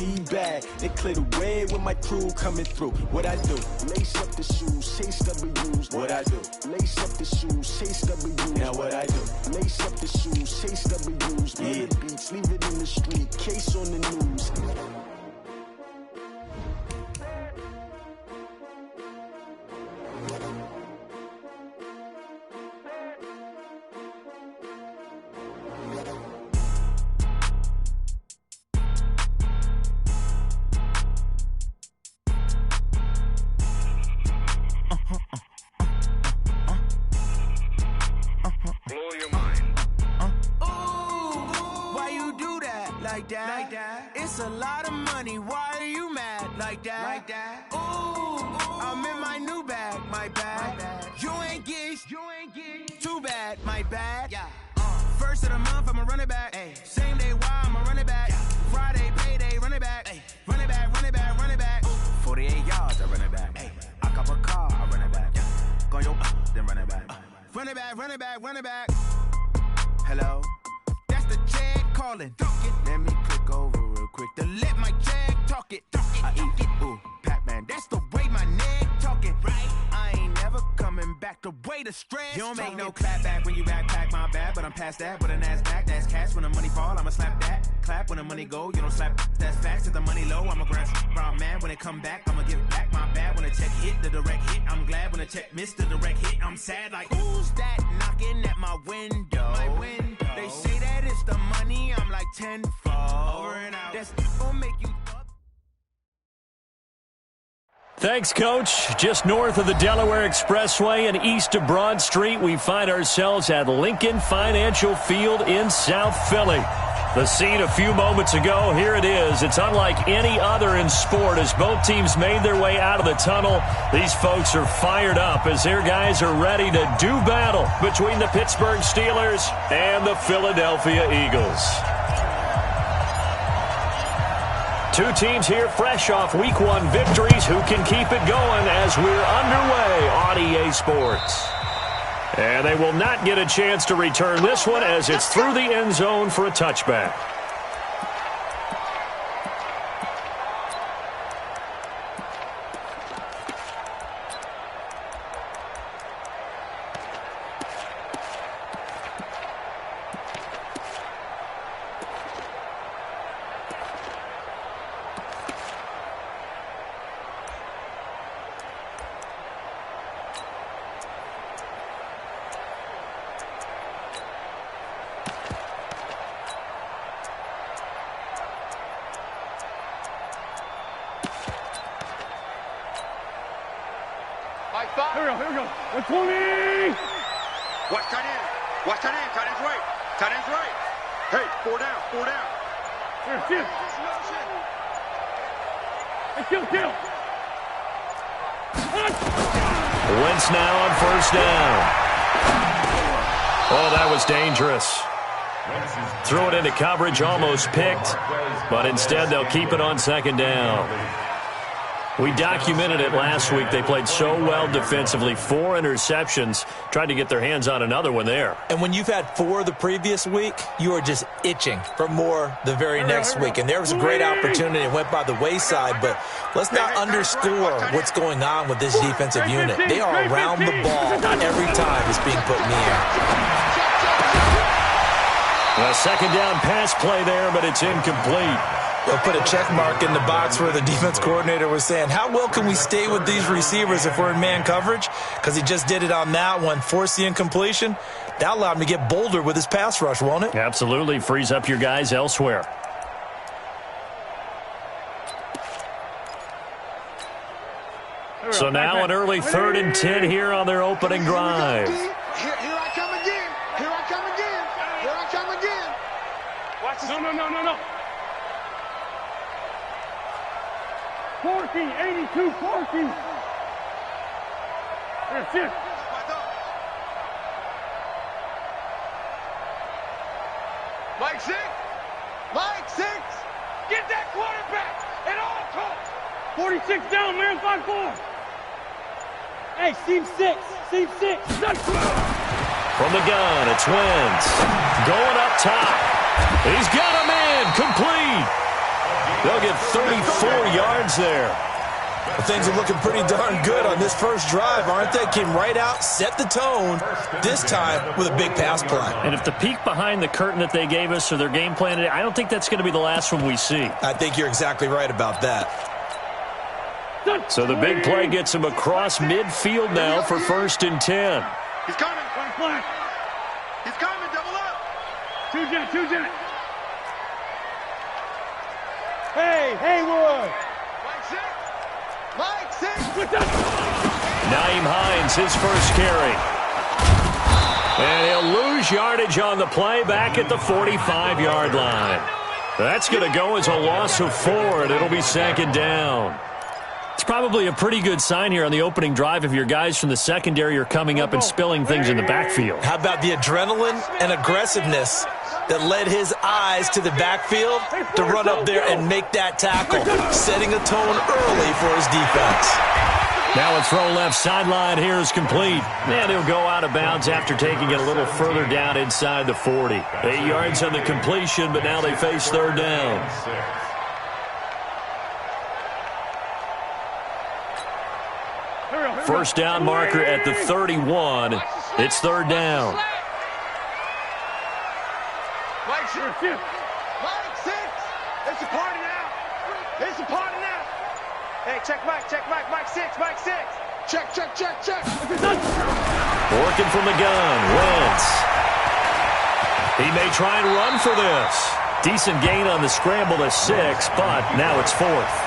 feedback. They clear the way with my crew coming through. What I do? Lace up the shoes, chase W's. What I do? Lace up the shoes, chase W's. Now what I do? Lace up the shoes, chase W's. Yeah. The beats, leave it in the street, case on the news. Like that. It's a lot of money. Why are you mad like that? Ooh, I'm in my new bag, my bag. You ain't get too bad, my bad. Yeah. First of the month, I'ma run it back. Ay. Same day, why I'ma run it back. Friday, payday, run it back. Ay. Run it back, run it back, run it back. 48 yards, I run it back. Ay. I cop a car, I run it back. Yeah. Go yo, then run it back. Run it back, run it back, run it back. Hello? That's the check calling. Let me click over real quick to let my check talk it. I eat it, ooh, Pac-Man. That's the way my neck talking. Right? I ain't never coming back the way the stress. You don't make no clap back when you backpack, my bad. But I'm past that with a NASDAQ. That's cash when the money fall, I'ma slap that. Clap when the money go, you don't slap. That's facts. If the money low, I'ma grab brown man. When it come back, I'ma give back my bad. When the check hit, the direct hit. I'm glad when the check missed the direct hit. I'm sad like, who's that knocking at my window? My window. They say that it's the money, I'm like tenfold. Over and out. That's gonna make you up. Thanks, Coach. Just north of the Delaware Expressway and east of Broad Street, we find ourselves at Lincoln Financial Field in South Philly. The scene a few moments ago, here it is. It's unlike any other in sport as both teams made their way out of the tunnel. These folks are fired up as their guys are ready to do battle between the Pittsburgh Steelers and the Philadelphia Eagles. Two teams here fresh off Week 1 victories. Who can keep it going as we're underway on EA Sports? And they will not get a chance to return this one as it's through the end zone for a touchback. Here we go. 120! Watch tight end. Watch tight end. Tight end's right. Tight end's right. Hey, 4 down. 4 down. Here, shit. Hey, kill. Wentz now on first down. Oh, that was dangerous. Threw it into coverage, almost picked, but instead they'll keep it on second down. We documented it last week. They played so well defensively. 4 interceptions. Tried to get their hands on another one there. And when you've had 4 the previous week, you are just itching for more the very next week. And there was a great opportunity. It went by the wayside. But let's not underscore what's going on with this defensive unit. They are around the ball every time it's being put in the air. A second down pass play there, but it's incomplete. They'll put a check mark in the box where the defense coordinator was saying, how well can we stay with these receivers if we're in man coverage? Because he just did it on that one, forced the incompletion. That allowed him to get bolder with his pass rush, won't it? Absolutely. Frees up your guys elsewhere. So now an early 3rd and 10 here on their opening drive. Here I come again. Here I come again. Here I come again. Watch this. No. 40, 82, 40. That's it. Mike 6. Get that quarterback at all costs. 46 down, man, 5-4. Hey, seam 6. From the gun, it's Wentz. Going up top. He's got a man, complete. They'll get 34 yards there. Well, things are looking pretty darn good on this first drive, aren't they? Came right out, set the tone, this time with a big pass play. And if the peek behind the curtain that they gave us or their game plan today, I don't think that's going to be the last one we see. I think you're exactly right about that. So the big play gets him across midfield now for 1st and 10. He's coming. Flag. He's coming. Double up. Two jet. Hey, Haywood. Mike six. Naeem Hines, his first carry. And he'll lose yardage on the play back at the 45-yard line. That's going to go as a loss of 4, and it'll be 2nd down. It's probably a pretty good sign here on the opening drive if your guys from the secondary are coming up and spilling things in the backfield. How about the adrenaline and aggressiveness that led his eyes to the backfield to run up there and make that tackle, setting a tone early for his defense. Now a throw left sideline here is complete. And he'll go out of bounds after taking it a little further down inside the 40. 8 yards on the completion, but now they face 3rd down. First down marker at the 31. It's 3rd down. Mike six. It's a party now. It's a party now. Hey, check Mike. Mike six. Check. Working from the gun. Wentz. He may try and run for this. Decent gain on the scramble to 6, but now it's 4th.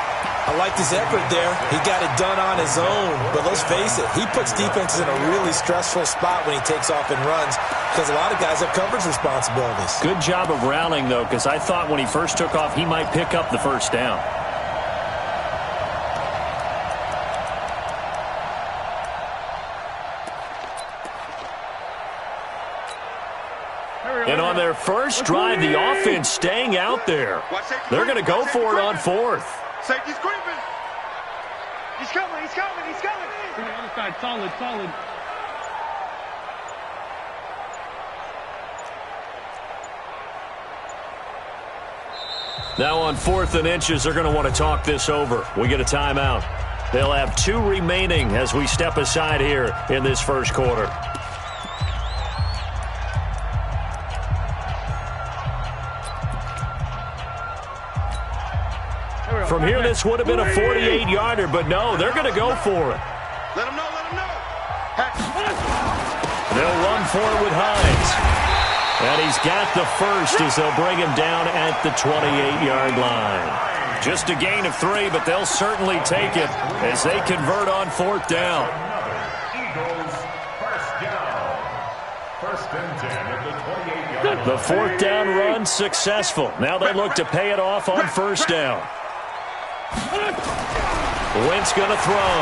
I liked his effort there. He got it done on his own. But let's face it, he puts defenses in a really stressful spot when he takes off and runs because a lot of guys have coverage responsibilities. Good job of rallying, though, because I thought when he first took off, he might pick up the first down. And on their first drive, the offense staying out there. They're going to go for it on 4th. Safety's creeping. He's coming. Other side, solid. Now on 4th and inches, they're going to want to talk this over. We get a timeout. They'll have 2 remaining as we step aside here in this first quarter. From here, this would have been a 48-yarder, but no, they're going to go for it. Let him know. They'll run for it with Hines. And he's got the first as they'll bring him down at the 28-yard line. Just a gain of 3, but they'll certainly take it as they convert on 4th down. Eagles, first down. 1st and 10 at the 28-yard line. The 4th down run successful. Now they look to pay it off on 1st down. Wentz going to throw.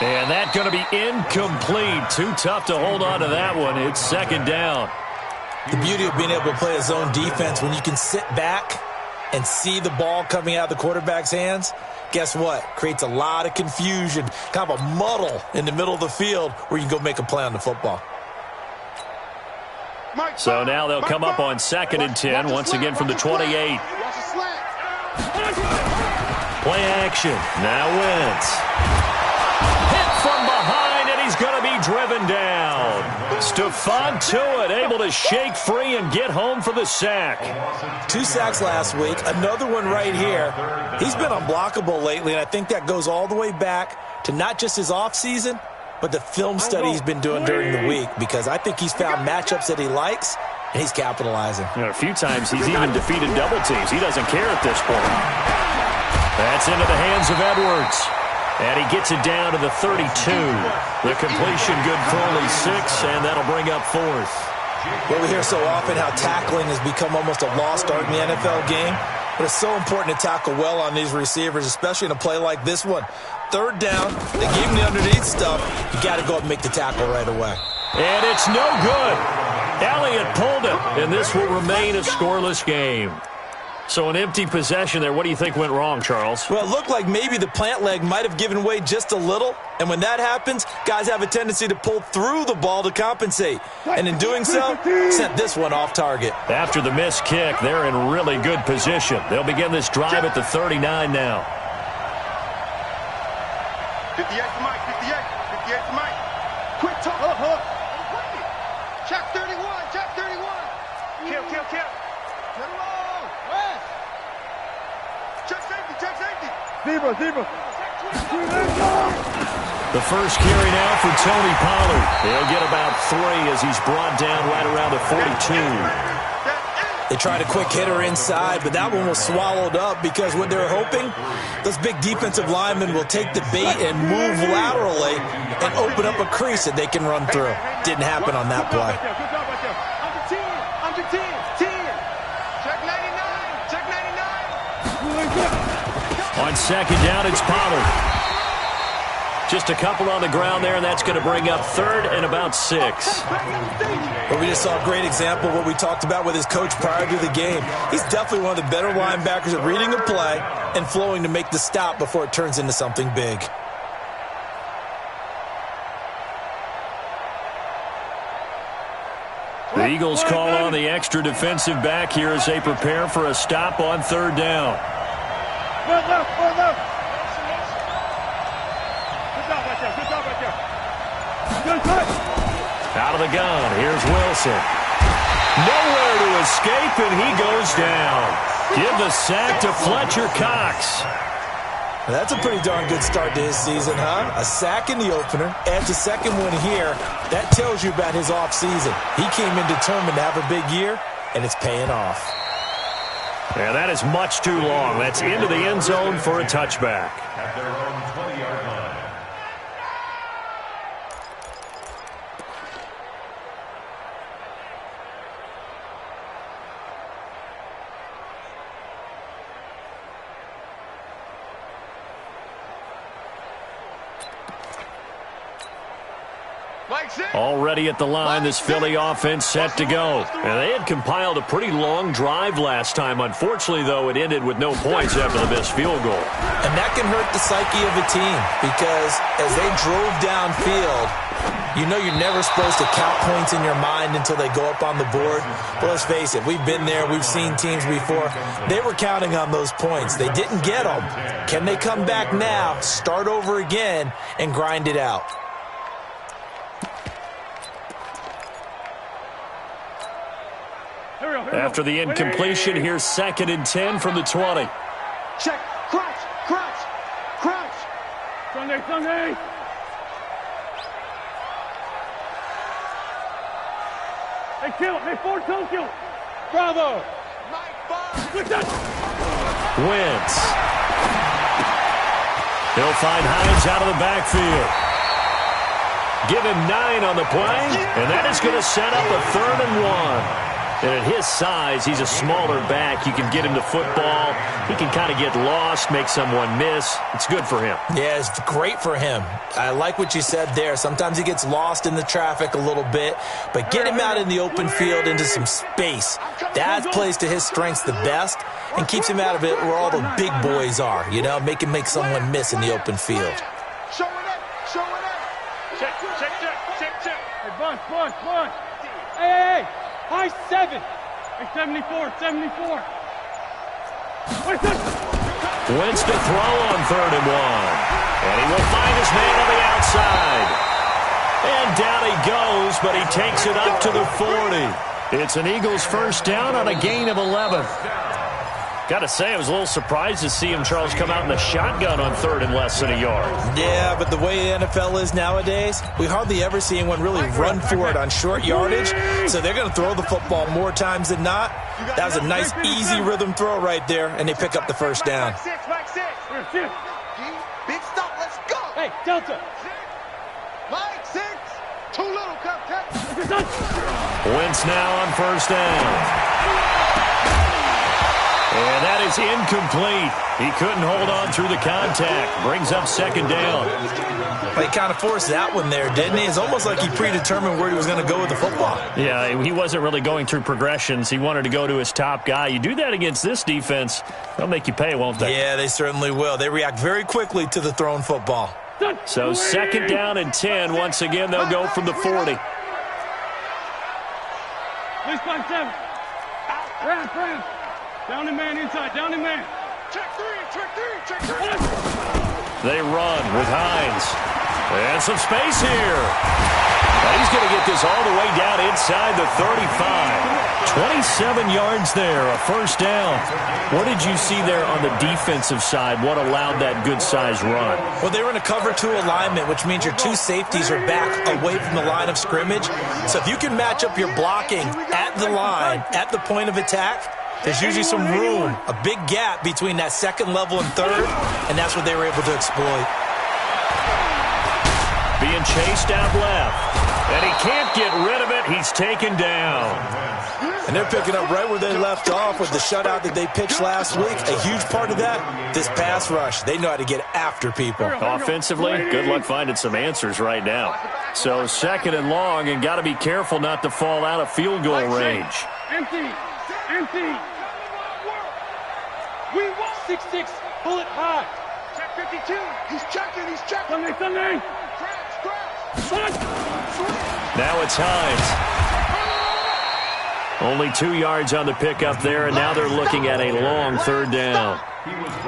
And that's going to be incomplete. Too tough to hold on to that one. It's 2nd down. The beauty of being able to play a zone defense when you can sit back and see the ball coming out of the quarterback's hands, guess what? Creates a lot of confusion, kind of a muddle in the middle of the field where you can go make a play on the football. So now they'll come up on 2nd and 10, once again from the 28. Play action. Now Wentz. Hit from behind, and he's going to be driven down. Stephon Tuitt able to shake free and get home for the sack. 2 sacks last week, another one right here. He's been unblockable lately, and I think that goes all the way back to not just his offseason, but the film study he's been doing during the week, because I think he's found matchups that he likes, and he's capitalizing. You know, a few times he's even defeated double teams. He doesn't care at this point. That's into the hands of Edwards. And he gets it down to the 32. The completion good for only 6, and that'll bring up 4th. Well, we hear so often how tackling has become almost a lost art in the NFL game. But it's so important to tackle well on these receivers, especially in a play like this one. 3rd down, they gave him the underneath stuff. You got to go up and make the tackle right away. And it's no good. Elliott pulled it, and this will remain a scoreless game. So an empty possession there. What do you think went wrong, Charles? Well, it looked like maybe the plant leg might have given way just a little. And when that happens, guys have a tendency to pull through the ball to compensate. And in doing so, sent this one off target. After the missed kick, they're in really good position. They'll begin this drive at the 39 now. 58 to Mike, 58 to Mike. Quick talk. Hold up. Check 31, check 31. Kill. Get along. West. Check safety. Zebra. The first carry now for Tony Pollard. He'll get about 3 as he's brought down right around the 42. They tried a quick hitter inside, but that one was swallowed up because what they're hoping, those big defensive linemen will take the bait and move laterally and open up a crease that they can run through. Didn't happen on that play. Under 10. Check 99. Check 99. On second down, it's Pollard. Just a couple on the ground there, and that's going to bring up 3rd and about 6. Well, we just saw a great example of what we talked about with his coach prior to the game. He's definitely one of the better linebackers at reading a play and flowing to make the stop before it turns into something big. The Eagles call on the extra defensive back here as they prepare for a stop on 3rd down. Good left. Good job right there. Good cut. Out of the gun, here's Wilson. Nowhere to escape, and he goes down. Give the sack to Fletcher Cox. That's a pretty darn good start to his season, huh? A sack in the opener, adds a second one here. That tells you about his offseason. He came in determined to have a big year, and it's paying off. Yeah, that is much too long. That's into the end zone for a touchback. At their own 20-yard line. Already at the line, this Philly offense set to go. And they had compiled a pretty long drive last time. Unfortunately, though, it ended with no points after the missed field goal. And that can hurt the psyche of a team because as they drove downfield, you know you're never supposed to count points in your mind until they go up on the board. But let's face it, we've been there. We've seen teams before. They were counting on those points. They didn't get them. Can they come back now, start over again, and grind it out? After the incompletion, here's 2nd and 10 from the 20. Check. Crouch. Sunday. Hey, kill. Hey, Ford, kill. Bravo. Wentz. He'll find Hines out of the backfield. Give him 9 on the play, and that is going to set up a 3rd and 1. And at his size, he's a smaller back. You can get him the football. He can kind of get lost, make someone miss. It's good for him. Yeah, it's great for him. I like what you said there. Sometimes he gets lost in the traffic a little bit, but get him out in the open field into some space. That plays to his strengths the best and keeps him out of it where all the big boys are, you know, make him make someone miss in the open field. Show it up. Check. Hey, bunch. Hey. High 7. Hey, 74. Wentz to throw on 3rd and 1. And he will find his man on the outside. And down he goes, but he takes it up to the 40. It's an Eagles first down on a gain of 11. Got to say, I was a little surprised to see him, Charles, come out in the shotgun on 3rd and less than a yard. Yeah, but the way the NFL is nowadays, we hardly ever see anyone really run for it on short yardage, so they're going to throw the football more times than not. That was a nice, easy rhythm throw right there, and they pick up the first down. Mike 6. Big stop, let's go. Hey, Delta. Mike 6. Too little, cut. Wentz now on first down. And that is is incomplete. He couldn't hold on through the contact. Brings up second down. He kind of forced that one there, didn't he? It's almost like he predetermined where he was going to go with the football. Yeah, he wasn't really going through progressions. He wanted to go to his top guy. You do that against this defense, they'll make you pay, won't they? Yeah, they certainly will. They react very quickly to the thrown football. So second down and 10. Once again, they'll go from the 40. Please 5-7. Ram. Down and man inside. Down and man. Check three. They run with Hines. And some space here. Now he's going to get this all the way down inside the 35. 27 yards there, a first down. What did you see there on the defensive side? What allowed that good-sized run? Well, they were in a cover 2 alignment, which means your 2 safeties are back away from the line of scrimmage. So if you can match up your blocking at the line, at the point of attack, there's usually some room, a big gap between that second level and third, and that's what they were able to exploit. Being chased out left. And he can't get rid of it. He's taken down. And they're picking up right where they left off with the shutout that they pitched last week. A huge part of that, this pass rush. They know how to get after people. Offensively, good luck finding some answers right now. So second and long, and got to be careful not to fall out of field goal range. Empty. We want 6-6. Pull it high. Check 52. He's checking. Sunday. Now it's Hines. Only 2 yards on the pickup there, and now they're looking at a long third down.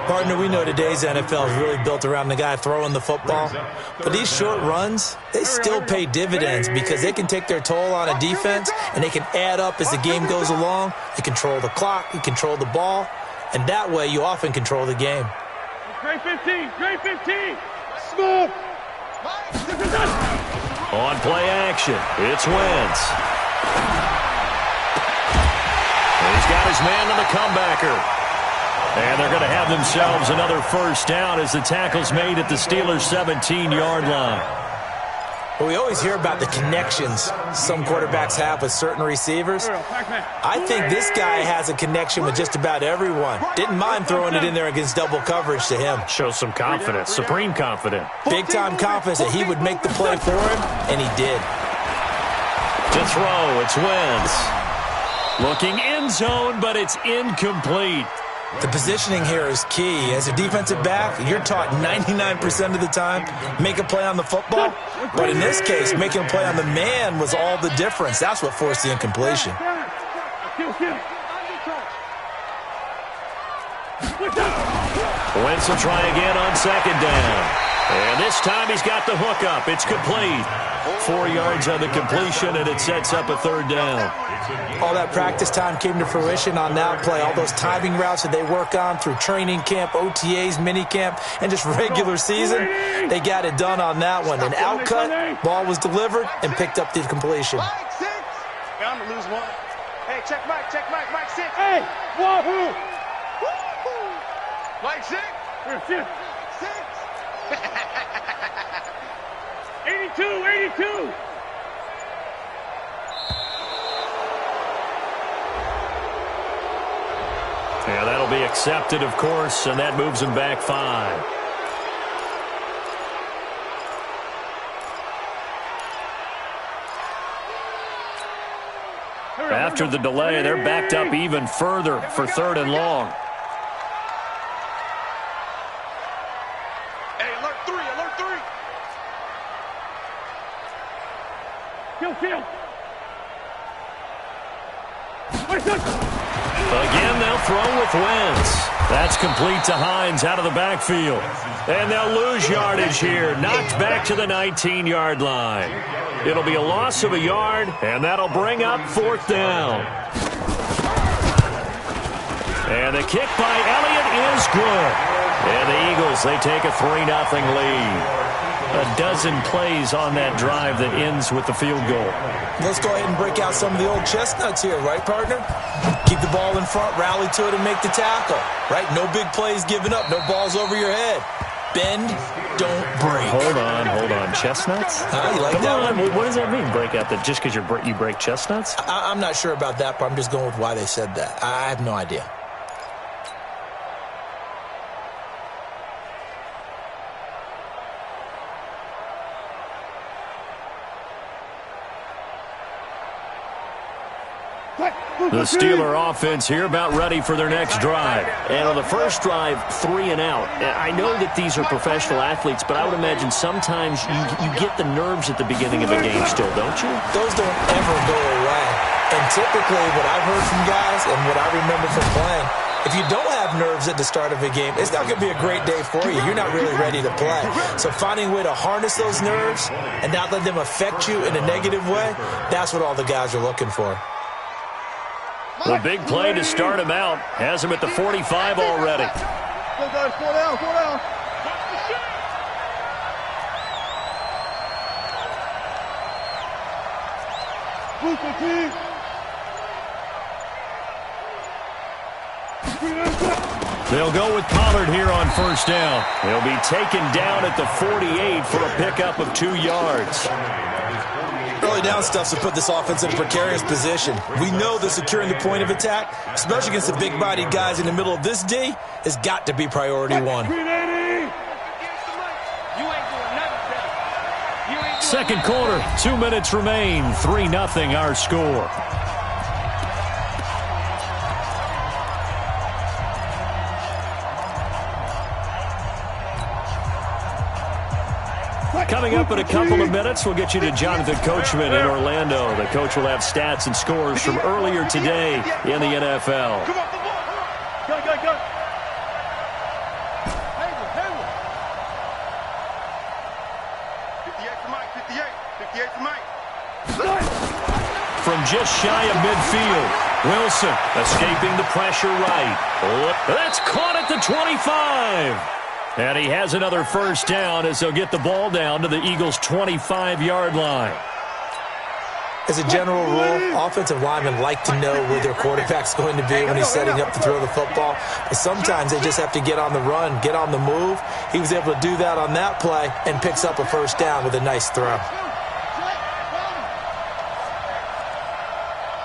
Partner, we know today's NFL is really built around the guy throwing the football. But these short runs, they still pay dividends because they can take their toll on a defense, and they can add up as the game goes along. You control the clock, you control the ball, and that way you often control the game. Great 15. Smooth. On play action, it's Wentz. He's got his man on the comebacker. And they're going to have themselves another first down as the tackle's made at the Steelers' 17-yard line. Well, we always hear about the connections some quarterbacks have with certain receivers. I think this guy has a connection with just about everyone. Didn't mind throwing it in there against double coverage to him. Shows some confidence, supreme confidence. Big-time confidence that he would make the play for him, and he did. To throw, it's Wentz. Looking end zone, but it's incomplete. The positioning here is key. As a defensive back, you're taught 99% of the time, make a play on the football. But in this case, making a play on the man was all the difference. That's what forced the incompletion. Wentz will try again on second down. And this time he's got the hook up. It's complete. 4 yards on the completion, and it sets up a third down. All that practice time came to fruition on that play. All those timing routes that they work on through training camp, OTAs, minicamp, and just regular season, they got it done on that one. An outcut, ball was delivered, and picked up the completion. I'm going to lose one. Hey, check Mike, Mike 6. Hey, wahoo! Mike 6. 6. 82. Yeah, that'll be accepted, of course, and that moves him back 5. After the delay, they're backed up even further for third and long. Hey, alert 3. Kill. Again, they'll throw with Wentz. That's complete to Hines out of the backfield. And they'll lose yardage here. Knocked back to the 19-yard line. It'll be a loss of a yard, and that'll bring up fourth down. And the kick by Elliott is good. And the Eagles, they take a 3-0 lead. A dozen plays on that drive that ends with the field goal. Let's go ahead and break out some of the old chestnuts here, right, partner? Keep the ball in front, rally to it, and make the tackle, right? No big plays given up, no balls over your head. Bend, don't break. Hold on. Chestnuts? You like that one? What does that mean, break out? That just because you break chestnuts? I'm not sure about that, but I'm just going with why they said that. I have no idea. The Steeler offense here about ready for their next drive. And on the first drive, 3 and out. I know that these are professional athletes, but I would imagine sometimes you get the nerves at the beginning of a game still, don't you? Those don't ever go away. And typically what I've heard from guys and what I remember from playing, if you don't have nerves at the start of a game, it's not going to be a great day for you. You're not really ready to play. So finding a way to harness those nerves and not let them affect you in a negative way, that's what all the guys are looking for. The big play to start him out has him at the 45 already. Go, guys, 4 down, 4 down. They'll go with Pollard here on first down. He'll be taken down at the 48 for a pickup of 2 yards. Early down stuff to put this offense in a precarious position. We know that securing the point of attack, especially against the big-bodied guys in the middle of this D, has got to be priority 1. Second quarter, 2 minutes remain. 3-0 our score. Coming up in a couple of minutes, we'll get you to Jonathan Coachman in Orlando. The coach will have stats and scores from earlier today in the NFL. Come on, go, go, go. Hayward, Hayward. 58 for Mike, 58. 58 for Mike. From just shy of midfield, Wilson escaping the pressure right. That's caught at the 25. And he has another first down as they'll get the ball down to the Eagles' 25-yard line. As a general rule, offensive linemen like to know where their quarterback's going to be when he's setting up to throw the football. But sometimes they just have to get on the run, get on the move. He was able to do that on that play and picks up a first down with a nice throw.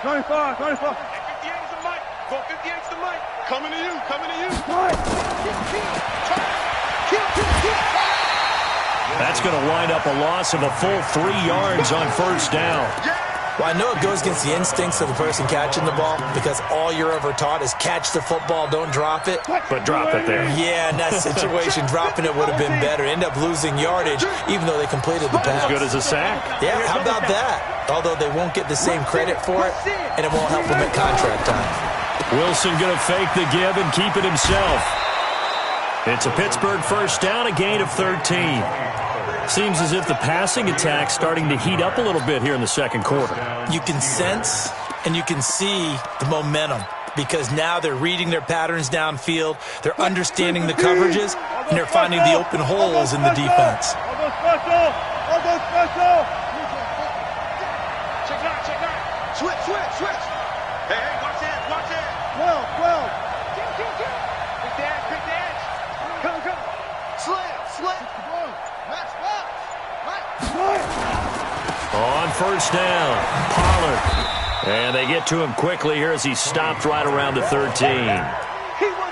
25, 25. 58 is the Mike. Go 58 is the Mike. Coming to you, coming to you. That's going to wind up a loss of a full 3 yards on first down. Well, I know it goes against the instincts of the person catching the ball because all you're ever taught is catch the football, don't drop it. But drop it there. Yeah, in that situation, dropping it would have been better. End up losing yardage even though they completed the pass. As good as a sack. Yeah, how about that? Although they won't get the same credit for it, and it won't help them at contract time. Wilson going to fake the give and keep it himself. It's a Pittsburgh first down, a gain of 13. Seems as if the passing attack's starting to heat up a little bit here in the second quarter. You can sense and you can see the momentum because now they're reading their patterns downfield, they're understanding the coverages, and they're finding the open holes in the defense. I'll go special. I'll go special. Check 9, check 9. Switch, switch, switch. Hey, hey, watch it, watch it. 12, 12. Pick the edge, pick the edge. Come, come. Slam, slam. Match, match. On first down, Pollard. And they get to him quickly here as he stopped right around the 13.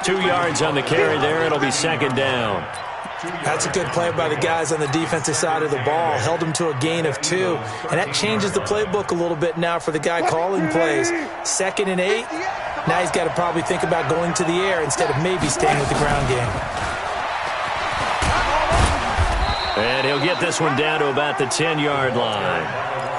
2 yards on the carry there. It'll be second down. That's a good play by the guys on the defensive side of the ball. Held him to a gain of 2. And that changes the playbook a little bit now for the guy calling plays. 2nd and 8. Now he's got to probably think about going to the air instead of maybe staying with the ground game. And he'll get this one down to about the 10-yard line.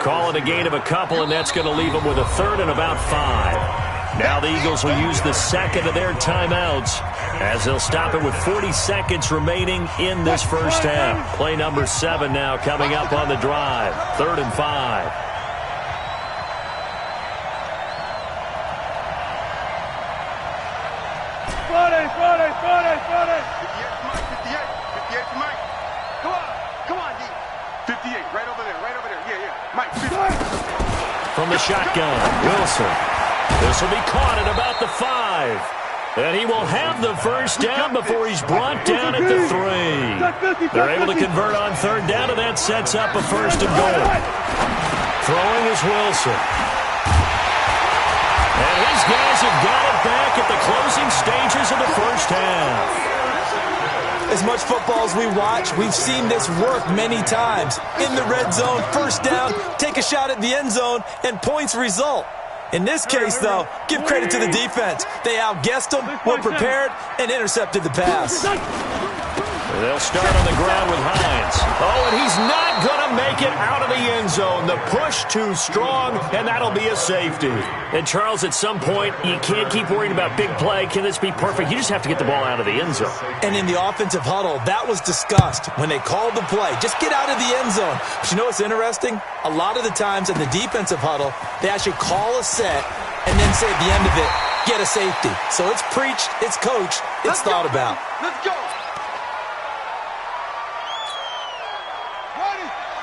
Call it a gain of a couple, and that's going to leave them with a 3rd and about 5. Now the Eagles will use the second of their timeouts as they'll stop it with 40 seconds remaining in this first half. Play number 7 now coming up on the drive. 3rd and 5. Friday. 58 for Mike. Come on, D. 58, right over there. Yeah. Mike, 58. From the shotgun, Wilson. This will be caught at about the 5. And he will have the first down before he's brought down at the 3. They're able to convert on 3rd down, and that sets up a 1st and goal. Throwing is Wilson. And his guys have got it back at the closing stages of the first half. As much football as we watch, we've seen this work many times. In the red zone, first down, take a shot at the end zone, and points result. In this case, though, give credit to the defense. They outguessed them, were prepared, and intercepted the pass. They'll start on the ground with Hines. Oh, and he's not going to make it out of the end zone. The push too strong, and that'll be a safety. And, Charles, at some point, you can't keep worrying about big play. Can this be perfect? You just have to get the ball out of the end zone. And in the offensive huddle, that was discussed when they called the play. Just get out of the end zone. But you know what's interesting? A lot of the times in the defensive huddle, they actually call a set and then say at the end of it, get a safety. So it's preached, it's coached, it's thought about. Let's go.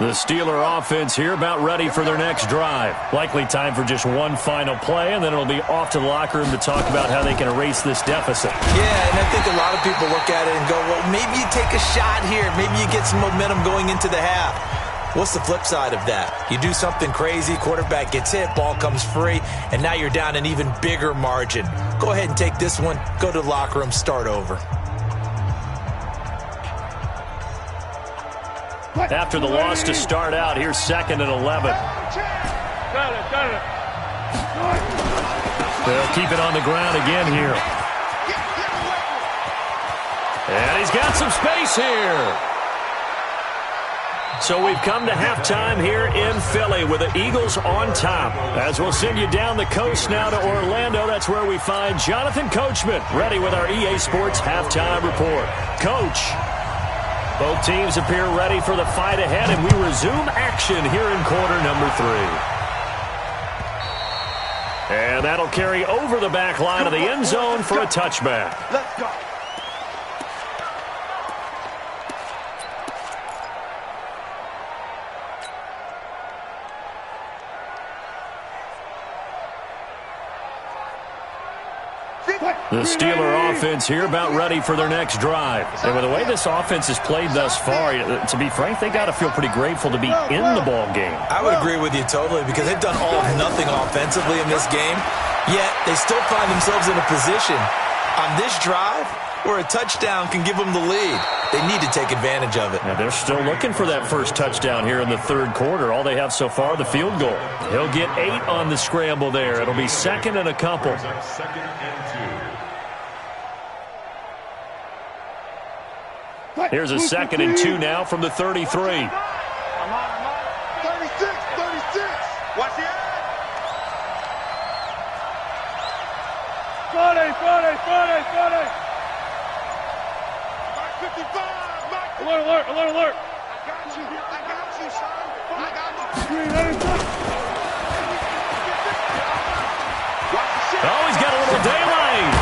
The Steeler offense here about ready for their next drive. Likely time for just one final play, and then it'll be off to the locker room to talk about how they can erase this deficit. Yeah, and I think a lot of people look at it and go, well, maybe you take a shot here. Maybe you get some momentum going into the half. What's the flip side of that? You do something crazy, quarterback gets hit, ball comes free, and now you're down an even bigger margin. Go ahead and take this one, go to the locker room, start over. After the loss to start out, here's 2nd and 11. They'll keep it on the ground again here. And he's got some space here. So we've come to halftime here in Philly with the Eagles on top. As we'll send you down the coast now to Orlando, that's where we find Jonathan Coachman ready with our EA Sports Halftime Report. Coach. Both teams appear ready for the fight ahead, and we resume action here in quarter number 3. And that'll carry over the back line of the end zone for a touchback. Let's go. The Steeler offense here about ready for their next drive. And with the way this offense has played thus far, to be frank, they got to feel pretty grateful to be in the ball game. I would agree with you totally because they've done all of nothing offensively in this game, yet they still find themselves in a position on this drive where a touchdown can give them the lead. They need to take advantage of it. Now they're still looking for that first touchdown here in the 3rd quarter. All they have so far, the field goal. He'll get 8 on the scramble there. It'll be 2nd and a couple. 2nd and 2. Here's a 2nd and 2 now from the 33. 36, 36. Watch the end. Friday. 55. Alert. I got you, son. I got you. Oh, he's got a little daylight.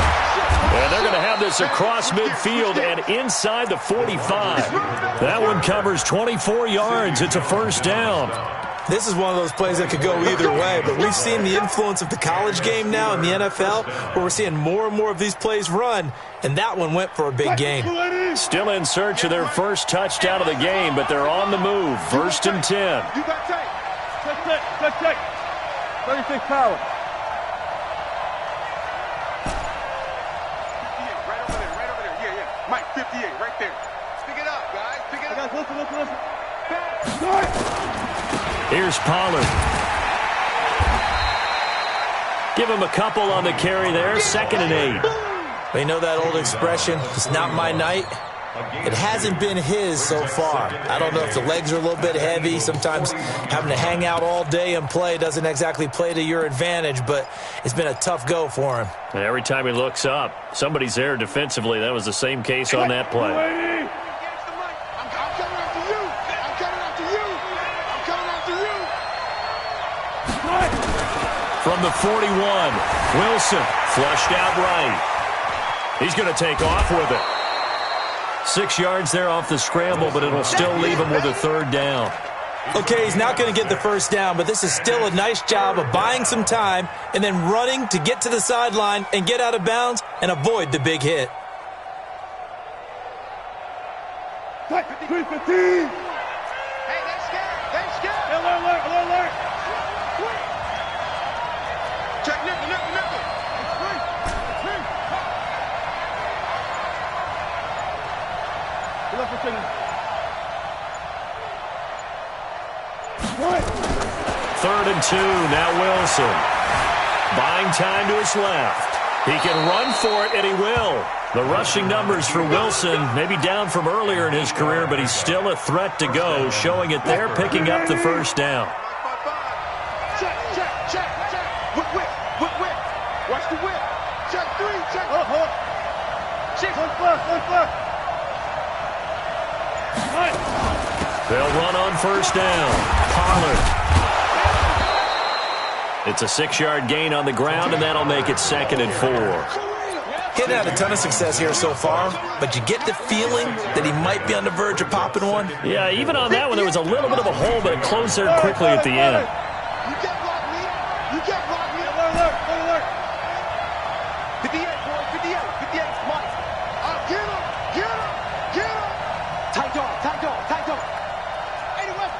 And they're going to have this across midfield and inside the 45. That one covers 24 yards. It's a first down. This is one of those plays that could go either way, but we've seen the influence of the college game now in the NFL, where we're seeing more and more of these plays run, and that one went for a big gain. Still in search of their first touchdown of the game, but they're on the move. 1st and 10. You got tape. Check. 36 power. Right over there. Yeah. Mike, 58, right there. Pick it up, guys. Pick it up. Listen. Here's Pollard. Give him a couple on the carry there. 2nd and 8. But you know that old expression, it's not my night? It hasn't been his so far. I don't know if the legs are a little bit heavy. Sometimes having to hang out all day and play doesn't exactly play to your advantage, but it's been a tough go for him. And every time he looks up, somebody's there defensively. That was the same case on that play. I'm coming after you. From the 41, Wilson flushed out right. He's going to take off with it. 6 yards there off the scramble, but it'll still leave him with a 3rd down. Okay, he's not going to get the first down, but this is still a nice job of buying some time and then running to get to the sideline and get out of bounds and avoid the big hit. 315. Hey, they're scared. Alert. Check nickel. Left for second. 3rd and 2, now Wilson. Buying time to his left. He can run for it, and he will. The rushing numbers for Wilson, maybe down from earlier in his career, but he's still a threat to go, showing it there, picking up the first down. Check. Whip. Watch the whip. Check 3, check. Check. One foot. They'll run on first down. Pollard. It's a 6-yard gain on the ground, and that'll make it 2nd and 4. He hadn't had a ton of success here so far, but you get the feeling that he might be on the verge of popping one. Yeah, even on that one, there was a little bit of a hole, but it closed there quickly at the end. You can't block me. Alert. 58, boy. 58. 58, Mike. Get him. Tight dog. 81.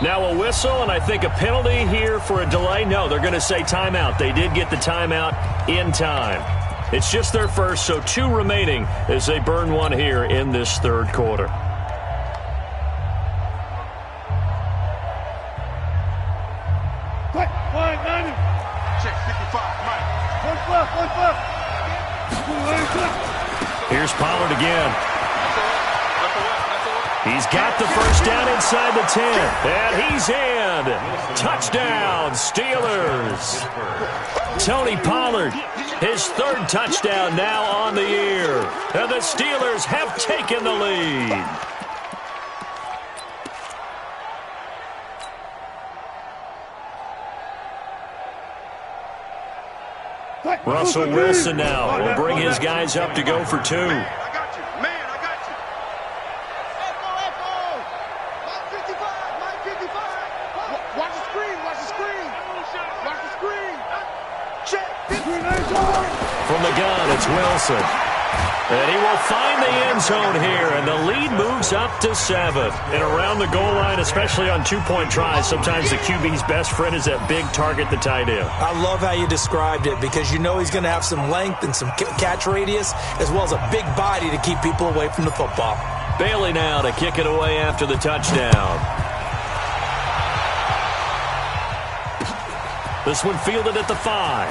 Now a whistle, and I think a penalty here for a delay. No, they're going to say timeout. They did get the timeout in time. It's just their first, so 2 remaining as they burn one here in this third quarter. Quick. 190. Check 55, Mike. One foot. Here's Pollard again. He's got the first down inside the 10, and he's in. Touchdown, Steelers. Tony Pollard, his 3rd touchdown now on the year, and the Steelers have taken the lead. Russell Wilson now will bring his guys up to go for 2. I got you. Watch the screen. Check. From the gun, it's Wilson. And he will find the end zone here, and the lead moves up to 7. And around the goal line, especially on 2-point tries, sometimes the QB's best friend is that big target, the tight end. I love how you described it, because you know he's going to have some length and some catch radius, as well as a big body to keep people away from the football. Bailey now to kick it away after the touchdown. This one fielded at the 5.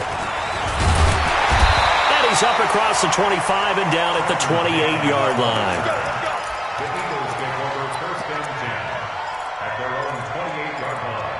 And he's up across the 25 and down at the 28-yard line. The Eagles take over 1st and 10 at their own 28-yard line.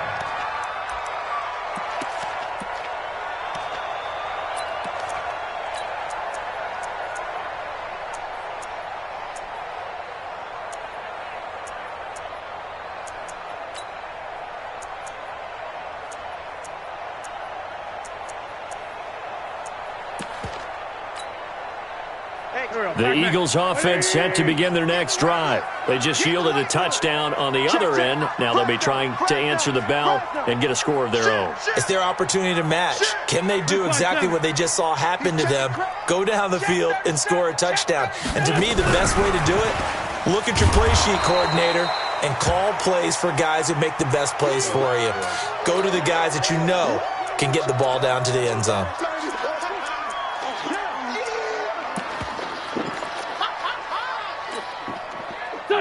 The Eagles offense set to begin their next drive. They just yielded a touchdown on the other end. Now they'll be trying to answer the bell and get a score of their own. It's their opportunity to match. Can they do exactly what they just saw happen to them? Go down the field and score a touchdown. And to me, the best way to do it, look at your play sheet coordinator and call plays for guys who make the best plays for you. Go to the guys that you know can get the ball down to the end zone.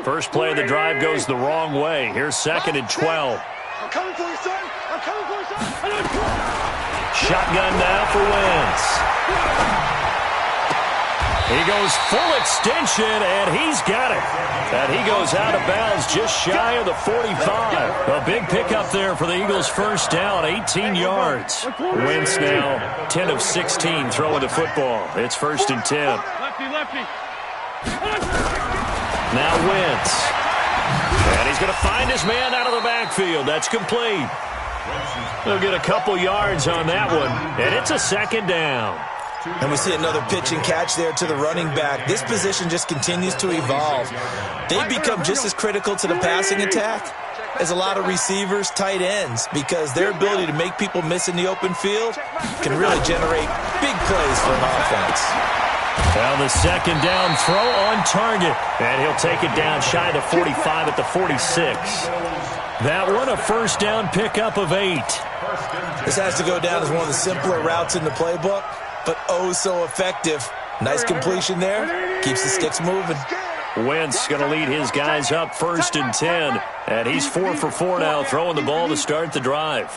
First play of the drive goes the wrong way. Here's 2nd and 12. I'm coming for you, son. Shotgun now for Wentz. He goes full extension, and he's got it. And he goes out of bounds just shy of the 45. A big pickup there for the Eagles' first down, 18 yards. Wentz now 10 of 16 throwing the football. It's 1st and 10. Lefty. Now Wentz. And he's going to find his man out of the backfield. That's complete. They'll get a couple yards on that one, and it's a 2nd down. And we see another pitch and catch there to the running back. This position just continues to evolve. They become just as critical to the passing attack as a lot of receivers, tight ends, because their ability to make people miss in the open field can really generate big plays for an offense. Well, the 2nd down throw on target, and he'll take it down shy of the 45 at the 46. That one a first down pickup of 8. This has to go down as one of the simpler routes in the playbook, but oh so effective. Nice completion there. Keeps the sticks moving. Wentz going to lead his guys up 1st and 10. And he's 4 for 4 now, throwing the ball to start the drive.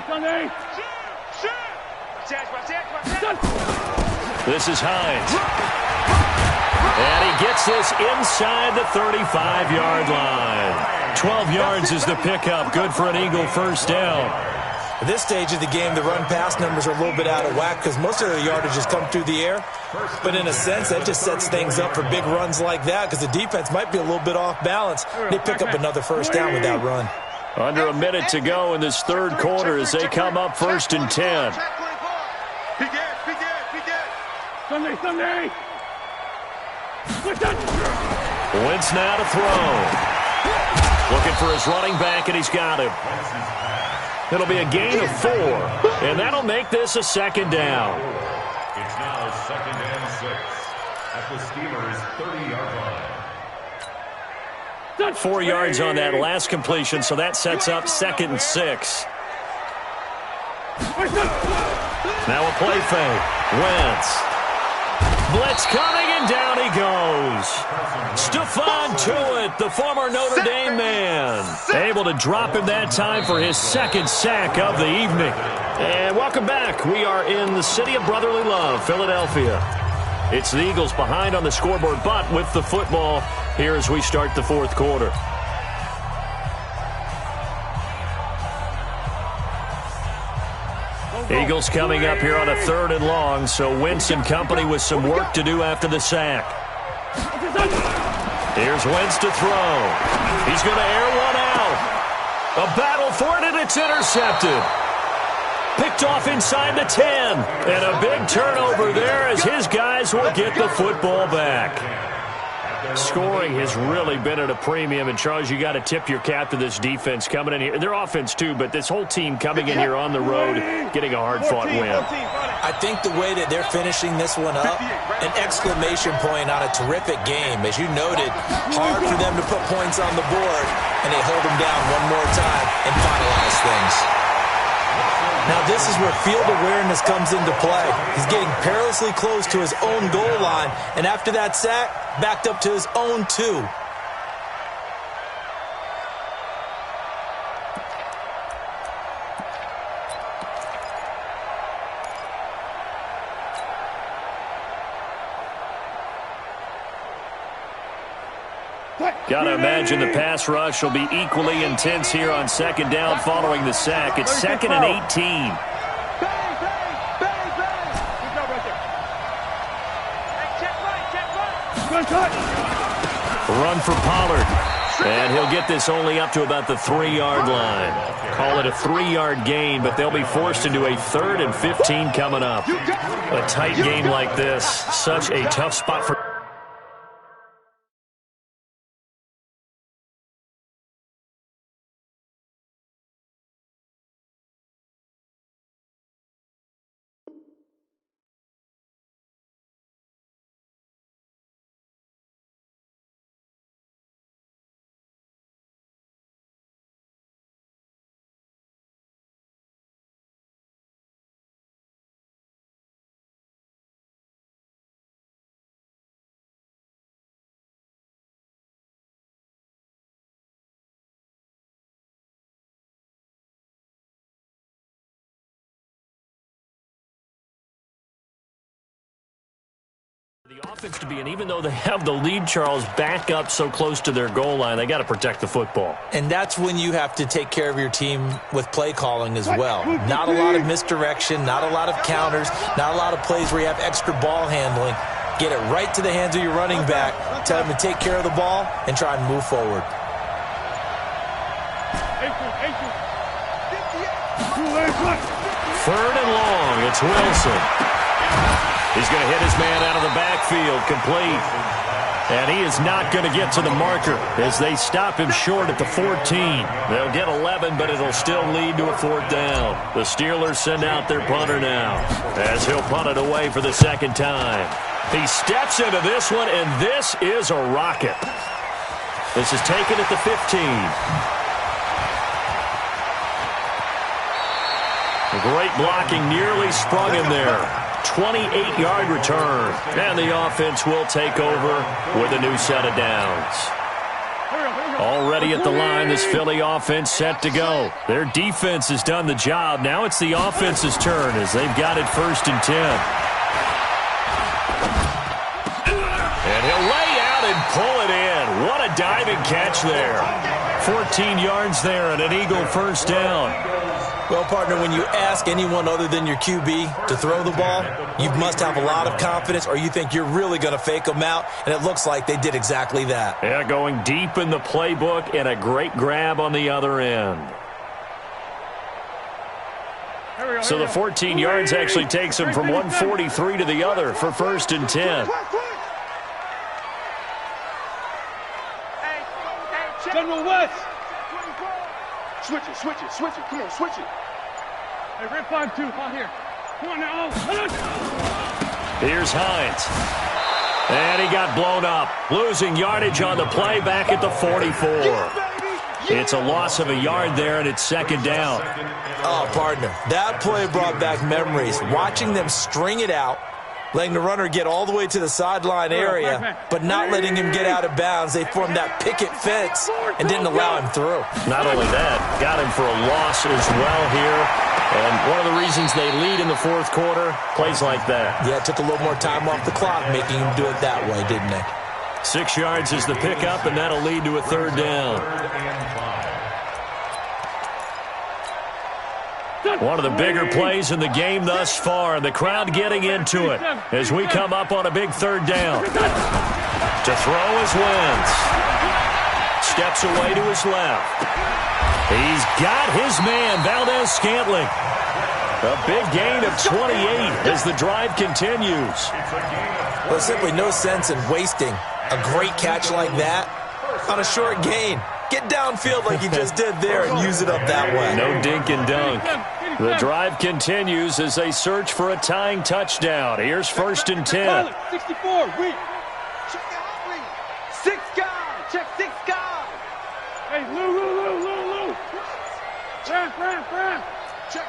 Sunday. This is Hines. And he gets this inside the 35-yard line. 12 yards is the pickup. Good for an Eagle first down. At this stage of the game, the run-pass numbers are a little bit out of whack because most of their yardage has come through the air. But in a sense, that just sets things up for big runs like that because the defense might be a little bit off balance. They pick up another first down with that run. Under a minute to go in this third quarter as they come up 1st and 10. Sunday. Wentz now to throw. Looking for his running back, and he's got him. It'll be a gain of 4, and that'll make this a 2nd down. It's now 2nd and 6 at the Steelers' 30-yard line. 4 yards on that last completion, so that sets up 2nd and 6. Now a play fake. Wentz. Blitz coming, and down he goes. Stephon Tuitt, the former Notre Dame man, able to drop him that time for his 2nd sack of the evening. And welcome back. We are in the city of brotherly love, Philadelphia. It's the Eagles behind on the scoreboard, but with the football here as we start the 4th quarter. Eagles coming up here on a 3rd and long, so Wentz and company with some work to do after the sack. Here's Wentz to throw. He's going to air one out. A battle for it, and it's intercepted. Picked off inside the 10. And a big turnover there as his guys will get the football back. Scoring has really been at a premium, and Charles, you got to tip your cap to this defense coming in here. Their offense too, but this whole team coming in here on the road, getting a hard-fought win. I think the way that they're finishing this one up, an exclamation point on a terrific game. As you noted, hard for them to put points on the board, and they hold them down one more time and finalize things. Now this is where field awareness comes into play. He's getting perilously close to his own goal line, and after that sack, backed up to his own 2. Got to imagine the pass rush will be equally intense here on 2nd down following the sack. It's 2nd and 18. Run for Pollard. And he'll get this only up to about the 3-yard line. Call it a 3-yard gain, but they'll be forced into a 3rd and 15 coming up. A tight game like this, such a tough spot for... The offense to be, and even though they have the lead, Charles, back up so close to their goal line, they got to protect the football. And that's when you have to take care of your team with play calling as well. Not a lot of misdirection, not a lot of counters, not a lot of plays where you have extra ball handling. Get it right to the hands of your running back, tell him to take care of the ball, and try and move forward. 3rd and long, it's Wilson. He's going to hit his man out of the backfield, complete. And he is not going to get to the marker as they stop him short at the 14. They'll get 11, but it'll still lead to a 4th down. The Steelers send out their punter now as he'll punt it away for the 2nd time. He steps into this one, and this is a rocket. This is taken at the 15. Great blocking, nearly sprung him there. 28-yard return. And the offense will take over with a new set of downs. Already at the line, this Philly offense set to go. Their defense has done the job. Now it's the offense's turn as they've got it 1st and 10. And he'll lay out and pull it in. What a diving catch there. 14 yards there and an Eagle first down. Well, partner, when you ask anyone other than your QB to throw the ball, you must have a lot of confidence or you think you're really going to fake them out, and it looks like they did exactly that. Yeah, going deep in the playbook and a great grab on the other end. So the 14 yards actually takes him from 143 to the other for 1st and 10. General West. Switch it. Come on, switch it. Hey, red 5-2, out here. Come on now. Here's Hines. And he got blown up. Losing yardage on the play back at the 44. It's a loss of a yard there, and it's 2nd down. Oh, partner, that play brought back memories. Watching them string it out, letting the runner get all the way to the sideline area, but not letting him get out of bounds. They formed that picket fence and didn't allow him through. Not only that, got him for a loss as well here. And one of the reasons they lead in the 4th quarter, plays like that. Yeah, it took a little more time off the clock making him do it that way, didn't it? 6 yards is the pickup, and that'll lead to a 3rd down. One of the bigger plays in the game thus far, and the crowd getting into it as we come up on a big 3rd down. To throw is Wentz. Steps away to his left. He's got his man, Valdez-Scantling. A big gain of 28 as the drive continues. Well, there's simply no sense in wasting a great catch like that on a short gain. Get downfield like you just did there and use it up that way. No dink and dunk. The drive continues as they search for a tying touchdown. Here's 1st and 10. 64, wait. Check the hot read. 6 guys. Check 6 guys. Hey, Lou. Fran. Check.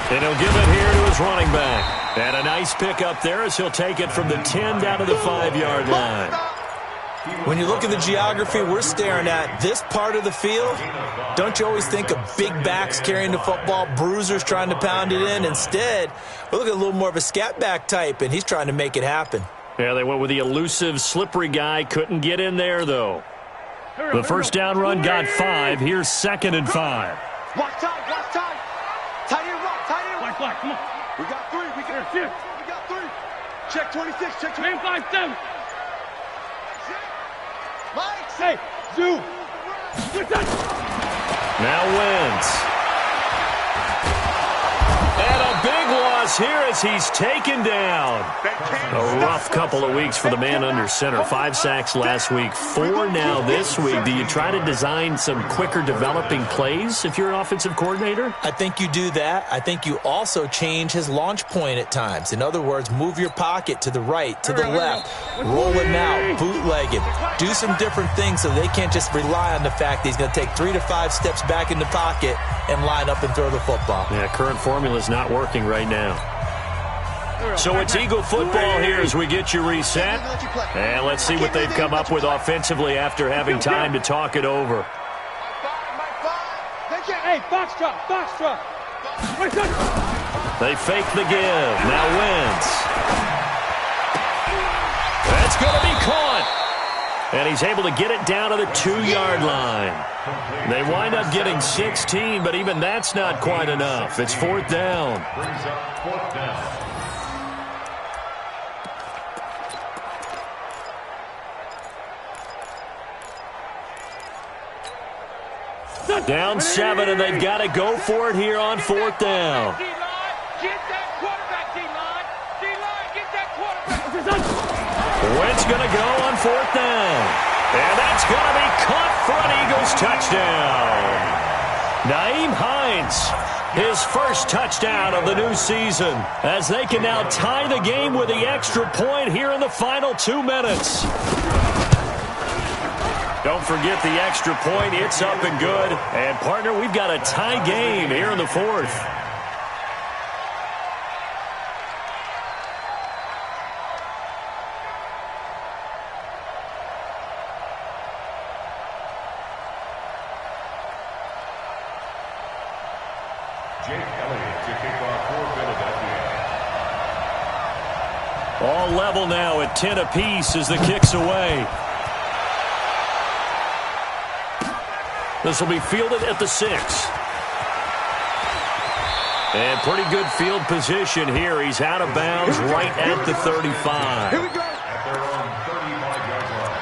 And he'll give it here to his running back. And a nice pickup there as he'll take it from the 10 down to the 5-yard line. When you look at the geography we're staring at, this part of the field, don't you always think of big backs carrying the football, bruisers trying to pound it in? Instead, we're looking at a little more of a scat back type, and he's trying to make it happen. Yeah, they went with the elusive, slippery guy. Couldn't get in there, though. The first down run got 5. Here's 2nd and 5. Watch time. Tight end rock. Black, come on. We got 3. We got 3. Check 26. Check 26. Man 5-7. Mike. Hey, Zoo. Now Wentz. And a big loss here as he's taken down. A rough couple of weeks for the man under center. 5 sacks last week, 4 now this week. Do you try to design some quicker developing plays if you're an offensive coordinator? I think you do that. I think you also change his launch point at times. In other words, move your pocket to the right, to the left, roll him out, bootleg him. Do some different things so they can't just rely on the fact that he's going to take 3 to 5 steps back in the pocket and line up and throw the football. Yeah, current formula is not working right now. So it's Eagle football here as we get you reset. And let's see what they've come up with offensively after having time to talk it over. Hey, Foxtrot. They fake the give. Now Wentz. That's going to be caught. And he's able to get it down to the 2-yard line. They wind up getting 16, but even that's not quite enough. It's 4th down. Brings up 4th down. Down 7, and they've got to go for it here on 4th down. Get that quarterback, D-line. D-line, get that quarterback. Wentz going to go on 4th down. And that's going to be caught for an Eagles touchdown. Nyheim Hines, his first touchdown of the new season, as they can now tie the game with the extra point here in the final 2 minutes. Don't forget the extra point. It's up and good. And, partner, we've got a tie game here in the 4th. Jake Elliott to kick off for Philadelphia. All level now at 10 apiece as the kick's away. This will be fielded at the 6. And pretty good field position here. He's out of bounds right at the 35. Here we go. At their own 35-yard line.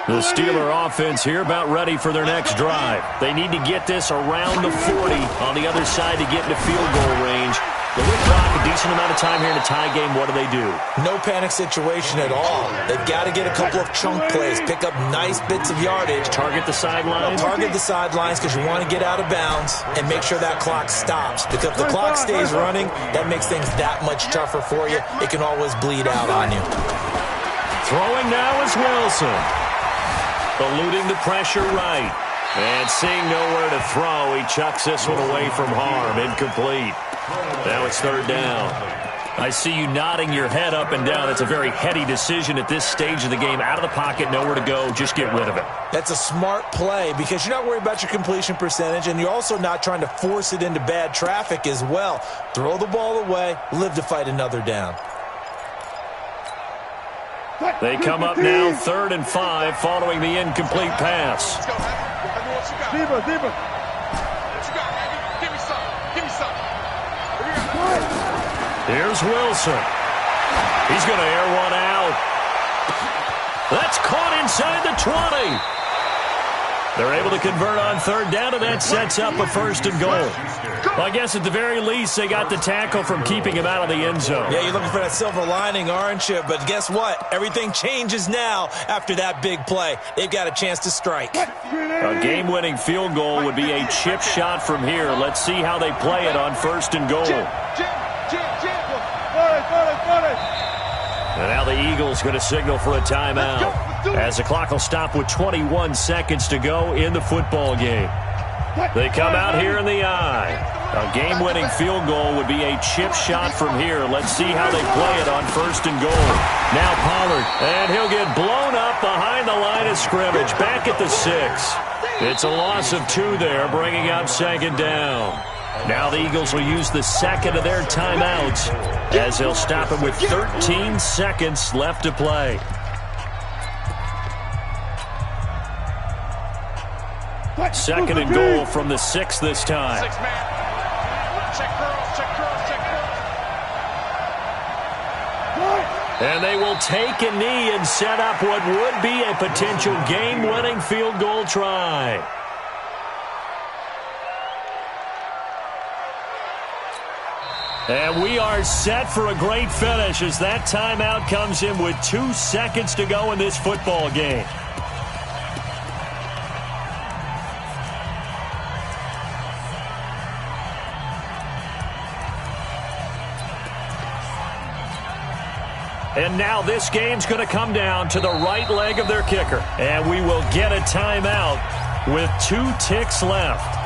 The Steeler offense here about ready for their next drive. They need to get this around the 40 on the other side to get into field goal range. The Whitrock, a decent amount of time here in a tie game. What do they do? No panic situation at all. They've got to get a couple of chunk plays, pick up nice bits of yardage. Target the sidelines? Target the sidelines because you want to get out of bounds and make sure that clock stops. Because if the clock stays running, that makes things that much tougher for you. It can always bleed out on you. Throwing now is Wilson. Eluding the pressure right. And seeing nowhere to throw, he chucks this one away from harm. Incomplete. Now it's third down. I see you nodding your head up and down. It's a very heady decision at this stage of the game. Out of the pocket, nowhere to go. Just get rid of it. That's a smart play because you're not worried about your completion percentage, and you're also not trying to force it into bad traffic as well. Throw the ball away, live to fight another down. They come up now 3rd and 5 following the incomplete pass. Let's go, man. I know what you got. Zebra. What you got, man? Give me some. Give me some. Here's Wilson. He's going to air one out. That's caught inside the 20. They're able to convert on 3rd down, and that sets up a 1st and goal. Well, I guess at the very least, they got the tackle from keeping him out of the end zone. Yeah, you're looking for that silver lining, aren't you? But guess what? Everything changes now after that big play. They've got a chance to strike. A game-winning field goal would be a chip shot from here. Let's see how they play it on 1st and goal. And now the Eagles going to signal for a timeout as the clock will stop with 21 seconds to go in the football game. They come out here in the eye. A game-winning field goal would be a chip shot from here. Let's see how they play it on 1st and goal. Now Pollard, and he'll get blown up behind the line of scrimmage, back at the 6. It's a loss of 2 there, bringing up 2nd down. Now the Eagles will use the 2nd of their timeouts as they'll stop it with 13 seconds left to play. Second and goal from the 6 this time. 6 man. Check curls, check curls, check curls. And they will take a knee and set up what would be a potential game-winning field goal try. And we are set for a great finish as that timeout comes in with 2 seconds to go in this football game. And now this game's going to come down to the right leg of their kicker. And we will get a timeout with 2 ticks left.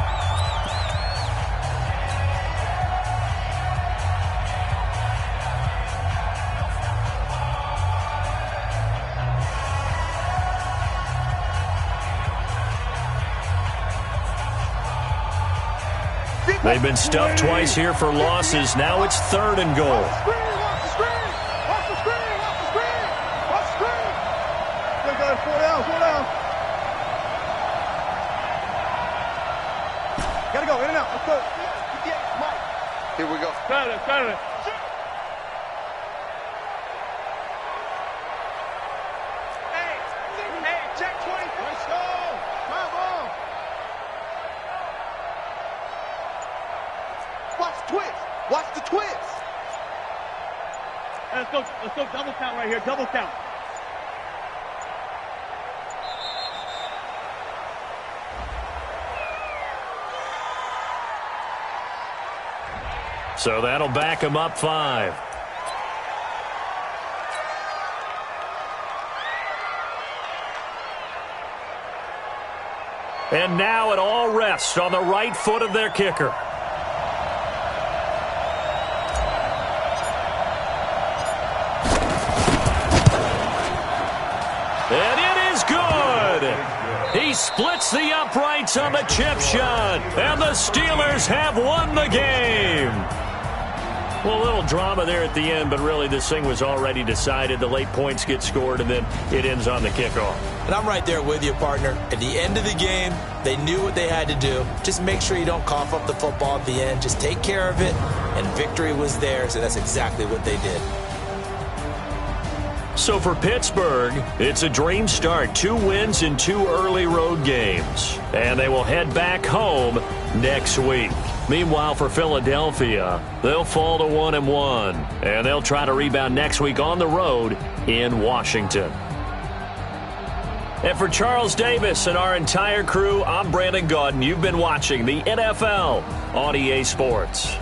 They've been stuffed twice here for losses. Now it's 3rd and goal. Gotta go, in and out. Let's go. Here we go. Got it. Hey, check 20. Let's go. Come on. Watch the twist. Watch the twist. Let's go double count right here. Double count. So that'll back him up 5. And now it all rests on the right foot of their kicker. And it is good. He splits the uprights on the chip shot, and the Steelers have won the game. Well, a little drama there at the end, but really this thing was already decided. The late points get scored, and then it ends on the kickoff. And I'm right there with you, partner. At the end of the game, they knew what they had to do. Just make sure you don't cough up the football at the end. Just take care of it, and victory was theirs, and that's exactly what they did. So for Pittsburgh, it's a dream start. 2 wins in 2 early road games. And they will head back home next week. Meanwhile, for Philadelphia, they'll fall to 1-1. And they'll try to rebound next week on the road in Washington. And for Charles Davis and our entire crew, I'm Brandon Gaudin. You've been watching the NFL on EA Sports.